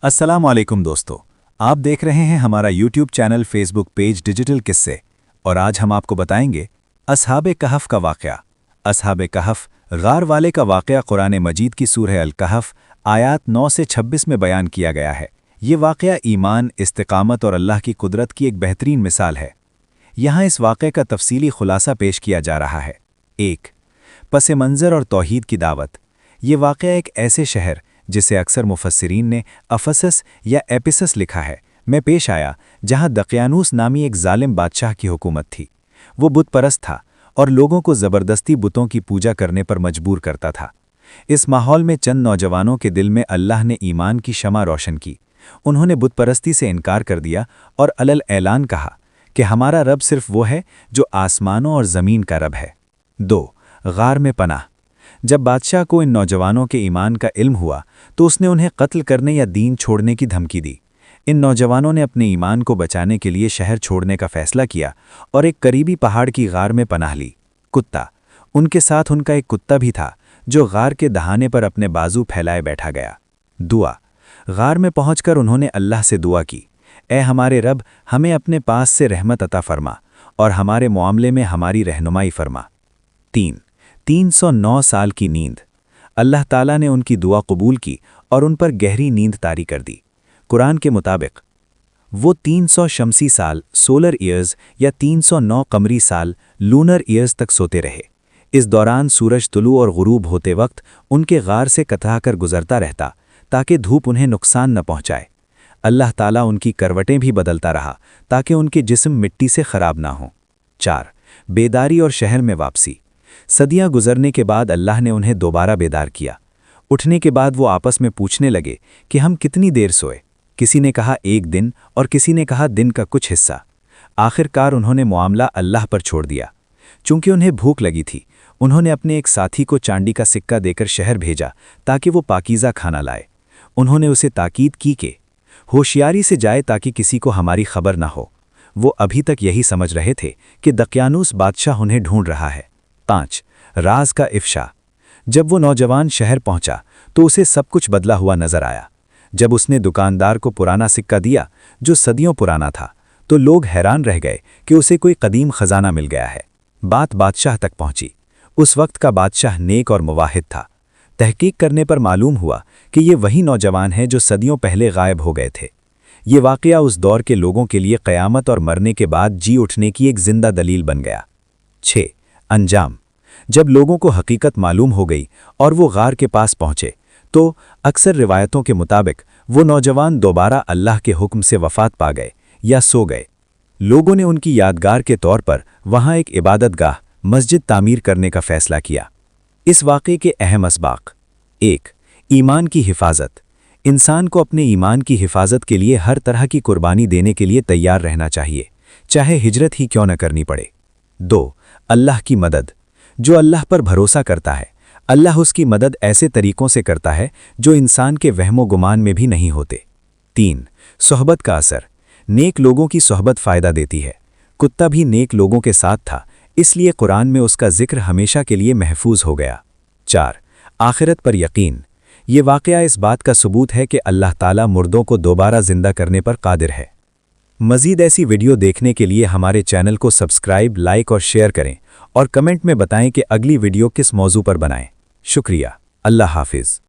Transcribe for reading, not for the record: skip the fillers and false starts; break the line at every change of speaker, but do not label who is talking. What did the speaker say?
अस्सलाम वालेकुम दोस्तों, आप देख रहे हैं हमारा YouTube channel Facebook page digital किस्से और आज हम आपको बताएंगे असहाबे कहफ का वाक़या। असहाबे कहफ गार वाले का वाक़या कुरान मजीद की सूरह अल कहफ आयात 9 से 26 में बयान किया गया है। ये वाक़या ईमान, इस्तिक़ामत और अल्लाह की कुदरत की एक बेहतरीन मिसाल है। यहाँ इस वाक़े का तफसीली खुलासा पेश किया जा रहा है। 1. पस मंज़र और तौहीद की दावत। ये वाक़या एक ऐसे शहर जिसे अक्सर मुफस्सिरीन ने अफसस या एपिसस लिखा है में पेश आया, जहाँ दक़यानूस नामी एक जालिम बादशाह की हुकूमत थी। वो बुत परस्त था और लोगों को ज़बरदस्ती बुतों की पूजा करने पर मजबूर करता था। इस माहौल में चंद नौजवानों के दिल में अल्लाह ने ईमान की शमा रोशन की। उन्होंने बुत परस्ती से इनकार कर दिया और अलल ऐलान कहा कि हमारा रब सिर्फ वो है जो आसमानों और ज़मीन का रब है। 2. गार में पनाह। जब बादशाह को इन नौजवानों के ईमान का इल्म हुआ तो उसने उन्हें कत्ल करने या दीन छोड़ने की धमकी दी। इन नौजवानों ने अपने ईमान को बचाने के लिए शहर छोड़ने का फैसला किया और एक करीबी पहाड़ की गार में पनाह ली। कुत्ता। उनके साथ उनका एक कुत्ता भी था जो गार के दहाने पर अपने बाजू फैलाए बैठा गया। दुआ। गार में पहुंचकर उन्होंने अल्लाह से दुआ की, ए हमारे रब, हमें अपने पास से रहमत अता फरमा और हमारे मामले में हमारी रहनुमाई फरमा। 3. 309 साल की नींद। अल्लाह ताला ने उनकी दुआ कबूल की और उन पर गहरी नींद तारी कर दी। कुरान के मुताबिक वो 300 शमसी साल सोलर ईयर्स या 309 कमरी साल लूनर ईयर्स तक सोते रहे। इस दौरान सूरज तुलू और गुरूब होते वक्त उनके गार से कतरा कर गुजरता रहता ताकि धूप उन्हें नुकसान न पहुंचाए। अल्लाह ताला उनकी करवटें भी बदलता रहा ताकि उनके जिस्म मिट्टी से खराब ना हों। 4. बेदारी और शहर में वापसी। सदियां गुजरने के बाद अल्लाह ने उन्हें दोबारा बेदार किया। उठने के बाद वो आपस में पूछने लगे कि हम कितनी देर सोए। किसी ने कहा 1 दिन और किसी ने कहा दिन का कुछ हिस्सा। आखिरकार उन्होंने मामला अल्लाह पर छोड़ दिया। चूंकि उन्हें भूख लगी थी, उन्होंने अपने एक साथी को चांदी का सिक्का देकर शहर भेजा ताकि वो पाकीज़ा खाना लाए। उन्होंने उसे ताकीद की कि होशियारी से जाए ताकि किसी को हमारी खबर ना हो। वो अभी तक यही समझ रहे थे कि दक़यानूस बादशाह उन्हें ढूंढ रहा है। 5. राज का इफ्शा। जब वो नौजवान शहर पहुंचा तो उसे सब कुछ बदला हुआ नजर आया। जब उसने दुकानदार को पुराना सिक्का दिया जो सदियों पुराना था तो लोग हैरान रह गए कि उसे कोई कदीम खजाना मिल गया है। बात बादशाह तक पहुंची। उस वक्त का बादशाह नेक और मुवाहिद था। तहकीक करने पर मालूम हुआ कि ये वही नौजवान हैं जो सदियों पहले गायब हो गए थे। ये वाक़या उस दौर के लोगों के लिए क़यामत और मरने के बाद जी उठने की एक जिंदा दलील बन गया। 6. अंजाम। जब लोगों को हकीकत मालूम हो गई और वो गार के पास पहुंचे तो अक्सर रिवायतों के मुताबिक वो नौजवान दोबारा अल्लाह के हुक्म से वफ़ात पा गए या सो गए। लोगों ने उनकी यादगार के तौर पर वहाँ एक इबादतगाह मस्जिद तामीर करने का फ़ैसला किया। इस वाक़े के अहम असबाक़। 1. ईमान की हिफाजत। इंसान को अपने ईमान की हिफाजत के लिए हर तरह की कुर्बानी देने के लिए तैयार रहना चाहिए, चाहे हिजरत ही क्यों न करनी पड़े। 2. अल्लाह की मदद। जो अल्लाह पर भरोसा करता है, अल्लाह उसकी मदद ऐसे तरीकों से करता है जो इंसान के वहमो गुमान में भी नहीं होते। 3. सोहबत का असर। नेक लोगों की सोहबत फ़ायदा देती है। कुत्ता भी नेक लोगों के साथ था, इसलिए कुरान में उसका जिक्र हमेशा के लिए महफूज हो गया। 4. आखिरत पर यकीन। ये वाक़या इस बात का सबूत है कि अल्लाह ताला मुर्दों को दोबारा जिंदा करने पर कादिर है। मज़ीद ऐसी वीडियो देखने के लिए हमारे चैनल को सब्सक्राइब, लाइक और शेयर करें और कमेंट में बताएं कि अगली वीडियो किस मौजू पर बनाएं। शुक्रिया। अल्लाह हाफिज़।